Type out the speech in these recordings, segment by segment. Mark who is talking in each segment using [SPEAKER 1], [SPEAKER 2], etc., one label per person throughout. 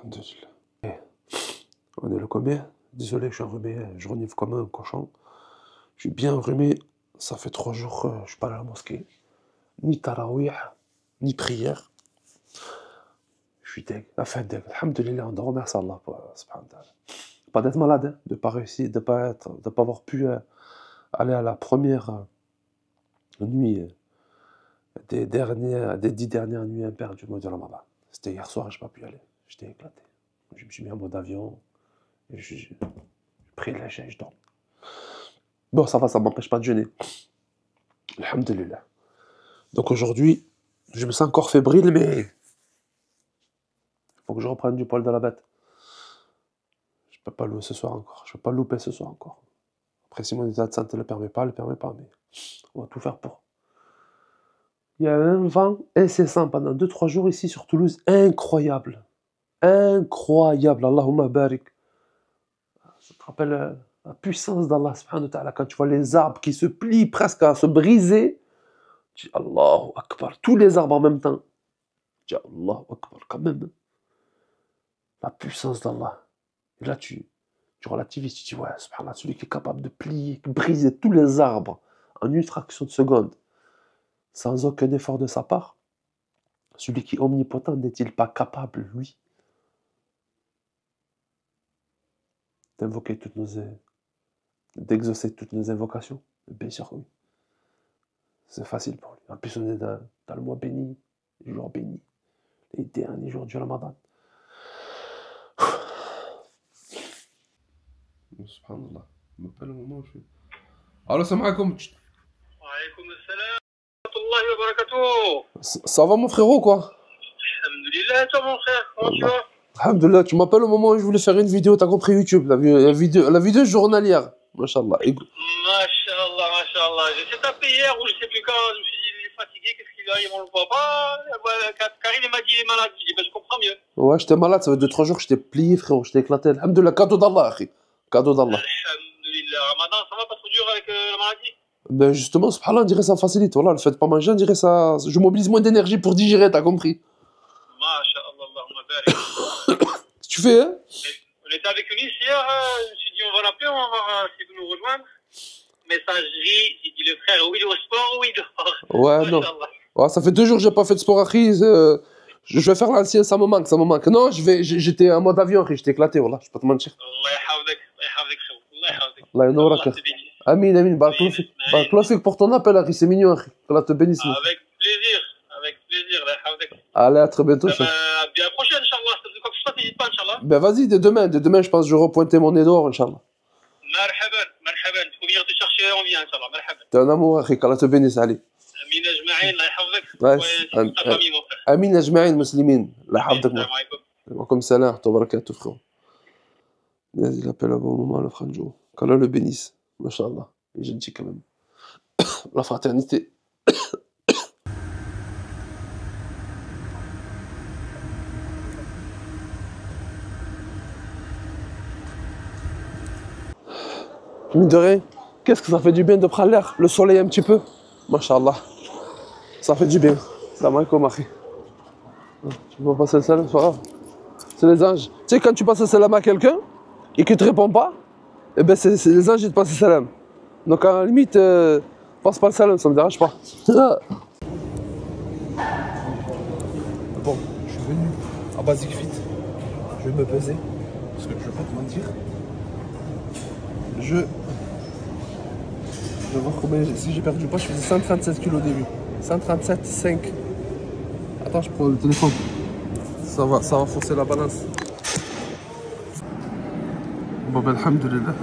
[SPEAKER 1] Alhamdulillah. On est le combien? Désolé, je suis enrhumé, je renifle comme un cochon. Je suis bien enrhumé, ça fait 3 jours, je suis pas allé à la mosquée. Ni tarawih, ni prière. Je suis deg, enfin deg. Alhamdulillah, on doit remercier Allah pour subhanahu wa ta'ala. Pas d'être malade, hein, de pas réussir, de pas avoir pu aller à la première nuit des 10 dernières nuits impaires du mois de Ramadan. C'était hier soir, j'ai pas pu y aller. J'étais éclaté. Je me suis mis en mode avion. J'ai pris la chaise, je dors. Bon, ça va, ça m'empêche pas de jeûner. Alhamdulillah. Donc aujourd'hui, je me sens encore fébrile, mais il faut que je reprenne du poil de la bête. Je peux pas louper ce soir encore. Je peux pas louper ce soir encore. Après, si mon état de santé ne le permet pas, mais on va tout faire pour. Il y a un vent incessant pendant 2-3 jours ici sur Toulouse. Incroyable. Incroyable. Allahumma barik. Ça te rappelle la puissance d'Allah subhanahu wa ta'ala. Quand tu vois les arbres qui se plient presque à se briser, tu dis Allahu Akbar. Tous les arbres en même temps. Tu dis Allahu Akbar quand même. La puissance d'Allah. Et là, tu relativises. Tu dis ouais, subhanallah, celui qui est capable de plier, de briser tous les arbres en une fraction de seconde, sans aucun effort de sa part, celui qui est omnipotent, n'est-il pas capable, lui, d'exaucer toutes nos invocations? Bien sûr, oui. C'est facile pour lui. En plus, on est dans le mois béni, les jours bénis, les derniers jours du Ramadan. Subhanallah. Je m'appelle au moment où je suis. Allô, salam alaikum.
[SPEAKER 2] Alaykoum salam wa rahmatullahi wa barakatuh.
[SPEAKER 1] Ça va, mon frérot, quoi?
[SPEAKER 2] Alhamdulillah, toi, mon frère, comment tu vas?
[SPEAKER 1] Alhamdulillah, tu m'appelles au moment où je voulais faire une vidéo, t'as compris, YouTube, la vidéo journalière. Masha'Allah.
[SPEAKER 2] Masha'Allah, Masha'Allah. J'essaie de t'appeler hier ou je sais plus quand, je me suis dit, il est fatigué, qu'est-ce qu'il arrive, on le voit pas. Karim, il m'a dit, il est malade. Je dis, ben, je comprends mieux.
[SPEAKER 1] Ouais, j'étais malade, ça fait 2-3 jours que j'étais plié, frérot, j'étais éclaté. Alhamdulillah, cadeau d'Allah, akhi. Cadeau d'Allah.
[SPEAKER 2] Alhamdulillah. Ramadan, ça va pas trop dur avec la maladie?
[SPEAKER 1] Ben justement, subhanallah, on dirait ça facilite. Voilà, le fait de pas manger, on dirait ça. Je mobilise moins d'énergie pour digérer, t'as compris?
[SPEAKER 2] Masha'Allah, Allahumma barik.
[SPEAKER 1] Tu fais, hein?
[SPEAKER 2] On était avec Unis hier, je me suis dit, on va l'appeler, on va voir s'il veut nous rejoindre. Messagerie, j'ai dit, le frère, oui, il est au sport, oui, il dort.
[SPEAKER 1] Ouais, non. Ouais, ça fait 2 jours que j'ai pas fait de sport, akhi. Je vais faire l'ancien, ça me manque, ça me manque. Non, j'étais en mode avion, akhi, j'étais éclaté, voilà, je peux pas te mentir.
[SPEAKER 2] Allah yahafdak, frère. Allah yahafdak.
[SPEAKER 1] Allah yahafdak. Amin, amin, barakallahu fik pour ton appel, akhi, c'est mignon, akhi. Que Allah te bénisse.
[SPEAKER 2] Avec plaisir, Allah yahafdak.
[SPEAKER 1] Allez, à très bientôt, chef.
[SPEAKER 2] Bien prochaine, Inch'Allah. Si tu veux quoi que ce soit, n'hésite pas, Inch'Allah.
[SPEAKER 1] Ben vas-y, dès demain, je pense que je vais repointer mon nez dehors, Inch'Allah.
[SPEAKER 2] Marhaban. Tu peux venir te chercher, on vient, Inch'Allah. Marhaban.
[SPEAKER 1] T'es un amour, akhi, qu'Allah te bénisse, allez.
[SPEAKER 2] Amin ajma'in, Allah yahafdak. Ta famille, mon frère.
[SPEAKER 1] Amin ajma'in, muslimin. Allah yahafdak.
[SPEAKER 2] Salam alaikum.
[SPEAKER 1] Comme salam, wa barakatuh, frérot. Il appelle à bon moment, le franjo. Qu'Allah le bénisse. Masha'Allah. Il est gentil quand même. La fraternité. Mine de rien, qu'est-ce que ça fait du bien de prendre l'air, le soleil un petit peu. Masha'Allah. Ça fait du bien. Salam alaikum, akhi. Tu vas passer le salam, c'est pas grave. C'est les anges. Tu sais, quand tu passes le salam à quelqu'un et qu'il te répond pas, eh ben c'est les anges qui te passent le salam. Donc à la limite, passe pas le salam, ça me dérange pas. Bon, je suis venu à Basic Fit. Je vais me peser. Parce que je vais pas te mentir. Je vais voir combien si j'ai perdu du poids. Je faisais 137 kg au début. 137,5. Attends, je prends le téléphone. Ça va forcer la balance. Bon ben alhamdulillah.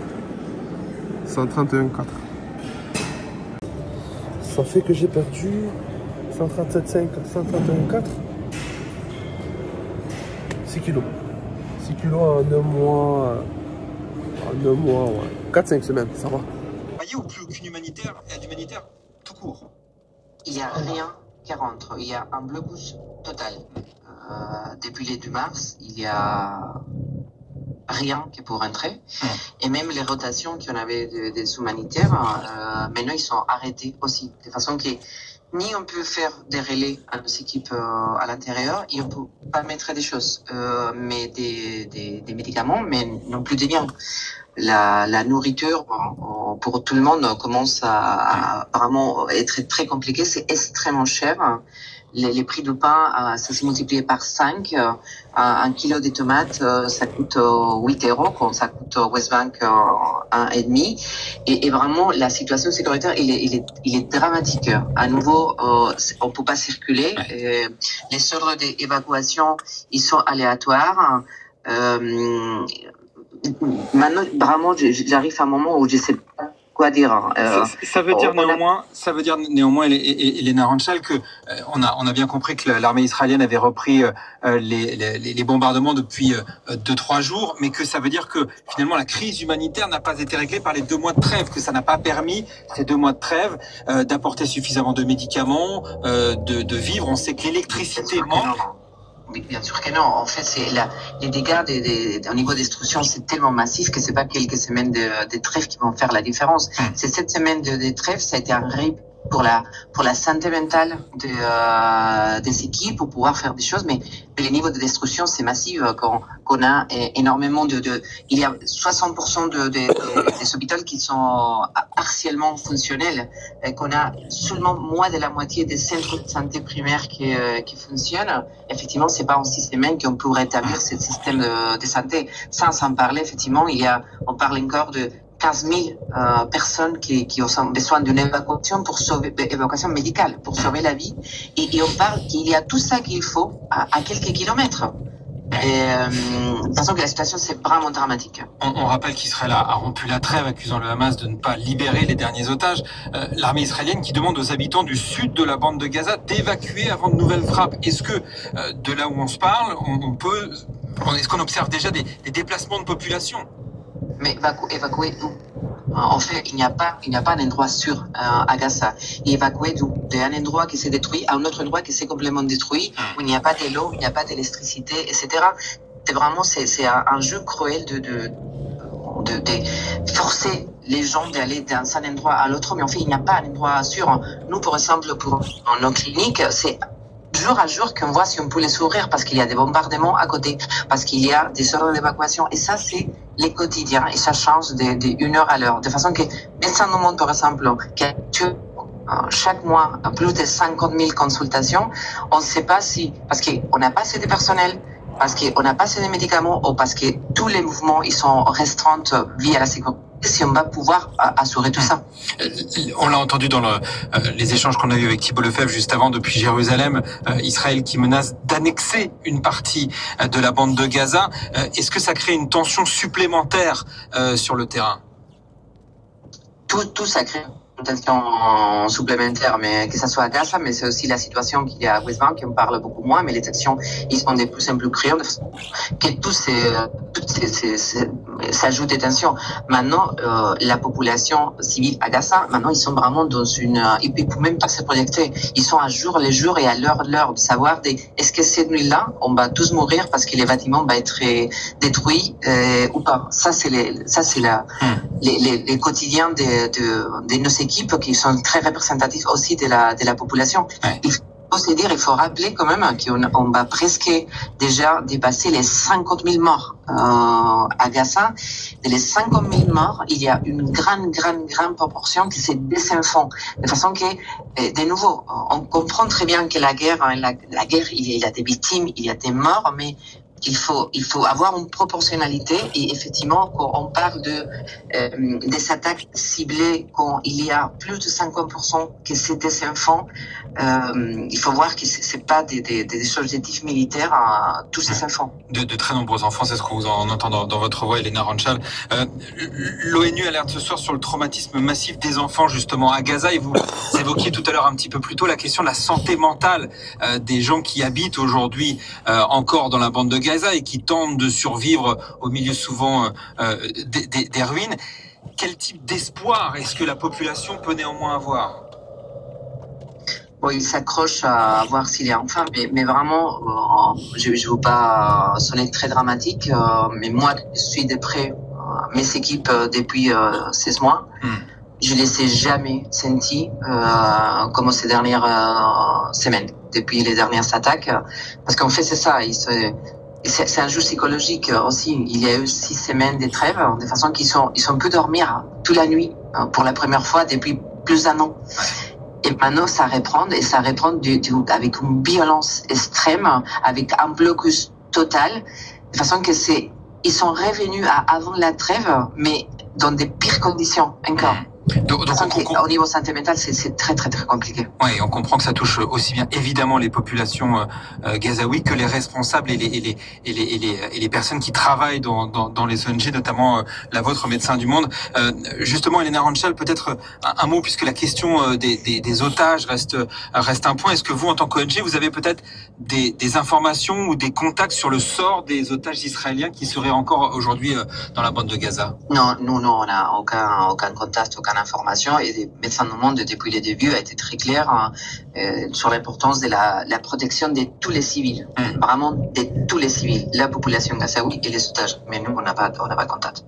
[SPEAKER 1] 131,4. Ça fait que j'ai perdu 137,5, 131,4. 6 kilos. 6 kilos en 2 mois. En 2 mois, ouais. 4-5 semaines, ça va.
[SPEAKER 3] Voyez ou plus aucune humanitaire, il y a d'humanitaire tout court.
[SPEAKER 4] Il n'y a rien qui rentre. Il y a un blocus total. Depuis les 2 mars, il y a rien qui peut rentrer. Et même les rotations qu'on avait des humanitaires, maintenant ils sont arrêtés aussi. De façon que ni on peut faire des relais à nos équipes à l'intérieur, et on peut pas mettre des choses, mais des médicaments, mais non plus des biens. La nourriture pour tout le monde commence à vraiment être très compliqué. C'est extrêmement cher. Les prix du pain, ça s'est multiplié par 5. Un kilo de tomates, ça coûte 8 euros, quand ça coûte au West Bank 1,5. Et vraiment, la situation sécuritaire, il est dramatique. À nouveau, on peut pas circuler. Les ordres d'évacuation, ils sont aléatoires. Maintenant, vraiment, j'arrive à un moment où je sais pas quoi dire.
[SPEAKER 3] Ça veut dire néanmoins, Elena Ranchal, que on a bien compris que l'armée israélienne avait repris les bombardements depuis 2-3 jours, mais que ça veut dire que finalement la crise humanitaire n'a pas été réglée par les 2 mois de trêve, que ça n'a pas permis ces 2 mois de trêve d'apporter suffisamment de médicaments, de vivres. On sait que l'électricité manque.
[SPEAKER 4] Oui, bien sûr que non. En fait, les dégâts au niveau destruction, c'est tellement massif que c'est pas quelques semaines de trêve qui vont faire la différence. C'est cette semaine de trêve, ça a été un rip pour la santé mentale des équipes, pour pouvoir faire des choses, mais les niveaux de destruction, c'est massif. Qu'on a énormément il y a 60% des hôpitaux qui sont partiellement fonctionnels, et qu'on a seulement moins de la moitié des centres de santé primaires qui fonctionnent. Effectivement, c'est pas en 6 semaines qu'on peut rétablir ce système de santé. Sans parler, effectivement, on parle encore de 15 000 personnes qui ont besoin d'une évacuation évacuation médicale, pour sauver la vie. Et on parle qu'il y a tout ça qu'il faut à quelques kilomètres. De toute façon, que la situation, c'est vraiment dramatique.
[SPEAKER 3] On rappelle qu'Israël a rompu la trêve, accusant le Hamas de ne pas libérer les derniers otages. L'armée israélienne qui demande aux habitants du sud de la bande de Gaza d'évacuer avant de nouvelles frappes. Est-ce que, de là où on se parle, est-ce qu'on observe déjà des déplacements de population?
[SPEAKER 4] Mais évacuer d'où? En fait, il n'y a pas un endroit sûr à Gaza. Évacuer d'où? D'un endroit qui s'est détruit à un autre endroit qui s'est complètement détruit, où il n'y a pas de l'eau, il n'y a pas d'électricité, etc. C'est un jeu cruel de forcer les gens d'aller d'un endroit à l'autre, mais en fait, il n'y a pas un endroit sûr. Nous, par exemple, pour nos cliniques, c'est jour à jour qu'on voit si on peut les ouvrir, parce qu'il y a des bombardements à côté, parce qu'il y a des ordres d'évacuation, et ça, c'est les quotidiens, et ça change d'une heure à l'heure, de façon que Médecins du Monde, par exemple, qui a chaque mois plus de 50 000 consultations, on ne sait pas si, parce qu'on n'a pas assez de personnel, parce qu'on n'a pas assez de médicaments, ou parce que tous les mouvements ils sont restreints via la sécurité, si on va pouvoir assurer tout ça.
[SPEAKER 3] On l'a entendu dans les échanges qu'on a eu avec Thibault Lefebvre juste avant, depuis Jérusalem, Israël qui menace d'annexer une partie de la bande de Gaza. Est-ce que ça crée une tension supplémentaire sur le terrain?
[SPEAKER 4] Tout ça crée une tension supplémentaire, mais que ça soit à Gaza, mais c'est aussi la situation qu'il y a à West Bank, on parle beaucoup moins, mais les tensions, ils sont de plus en plus criantes, que s'ajoutent des tensions. Maintenant, la population civile à Gaza, maintenant, ils sont vraiment dans ils peuvent même pas se projeter. Ils sont à jour les jours et à l'heure de savoir est-ce que cette nuit-là, on va tous mourir parce que les bâtiments vont être détruits, ou pas. Ça, c'est les quotidiens de nos équipes qui sont très représentatifs aussi de la population.
[SPEAKER 3] Ouais.
[SPEAKER 4] Il faut se dire, il faut rappeler quand même qu'on va presque déjà dépasser les 50 000 morts à Gaza. De les 50 000 morts, il y a une grande proportion qui c'est des enfants. De façon que, de nouveau, on comprend très bien que la guerre, il y a des victimes, il y a des morts, mais il faut avoir une proportionnalité, et effectivement, quand on parle des attaques ciblées, quand il y a plus de 50% que c'est des enfants, il faut voir que c'est pas des objectifs militaires à tous ces enfants.
[SPEAKER 3] De très nombreux enfants, c'est ce qu'on vous entend dans votre voix, Elena Ranchal. L'ONU alerte ce soir sur le traumatisme massif des enfants, justement, à Gaza, et vous évoquiez tout à l'heure un petit peu plus tôt la question de la santé mentale des gens qui habitent aujourd'hui encore dans la bande de Gaza et qui tentent de survivre au milieu souvent des ruines. Quel type d'espoir est-ce que la population peut néanmoins avoir?
[SPEAKER 4] Bon, il s'accroche à voir s'il est enfin, mais vraiment, je ne veux pas sonner très dramatique, mais moi, je suis de près mes équipes depuis 16 mois. je ne les ai jamais sentis comme ces dernières semaines, depuis les dernières attaques. Parce qu'en fait, c'est ça. C'est un jeu psychologique aussi. Il y a eu 6 semaines de trêve, de façon qu'ils ont pu dormir toute la nuit pour la première fois depuis plus d'un an. Et maintenant, ça reprend, et ça reprend avec une violence extrême, avec un blocus total, de façon que ils sont revenus avant la trêve, mais dans des pires conditions encore.
[SPEAKER 3] Donc
[SPEAKER 4] au niveau sentimental, c'est très très très compliqué.
[SPEAKER 3] Oui, on comprend que ça touche aussi bien évidemment les populations gazaouis que les responsables et les personnes qui travaillent dans les ONG, notamment la vôtre, Médecins du Monde. Justement, Elena Ranchal, peut-être un mot, puisque la question des otages reste un point. Est-ce que vous, en tant qu'ONG, vous avez peut-être des informations ou des contacts sur le sort des otages israéliens qui seraient encore aujourd'hui dans la bande de Gaza?
[SPEAKER 4] Non, nous, on n'a aucun contact, aucune information, et les Médecins du Monde, depuis le début, a été très clair sur l'importance de la protection de tous les civils, vraiment de tous les civils, la population gazaoui et les otages. Mais nous, on n'a pas contact.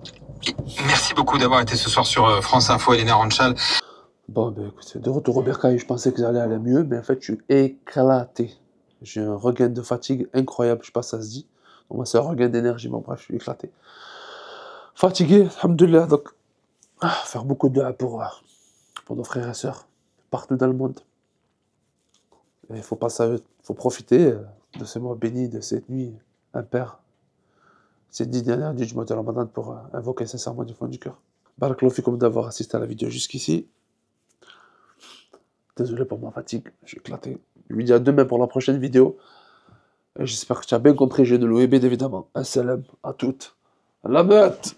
[SPEAKER 3] Merci beaucoup d'avoir été ce soir sur France Info, Elena Ranchal.
[SPEAKER 1] Bon, ben écoute, de retour au bercail, je pensais que ça allait aller mieux, mais en fait, je suis éclaté. J'ai un regain de fatigue incroyable, je sais pas si ça se dit. Moi, c'est un regain d'énergie, mais bref, je suis éclaté. Fatigué, alhamdoulilah, donc faire beaucoup de dua pour nos frères et sœurs, partout dans le monde. Et il faut profiter de ce mois béni, de cette nuit impaire, ces 10 dernières nuits du mois de Ramadan pour invoquer sincèrement du fond du cœur. Barakallahu fikum d'avoir assisté à la vidéo jusqu'ici. Désolé pour ma fatigue, je suis éclaté. Je vous dis à demain pour la prochaine vidéo. Et j'espère que tu as bien compris, j'ai de l'OEB évidemment. Assalam à toutes. La meute!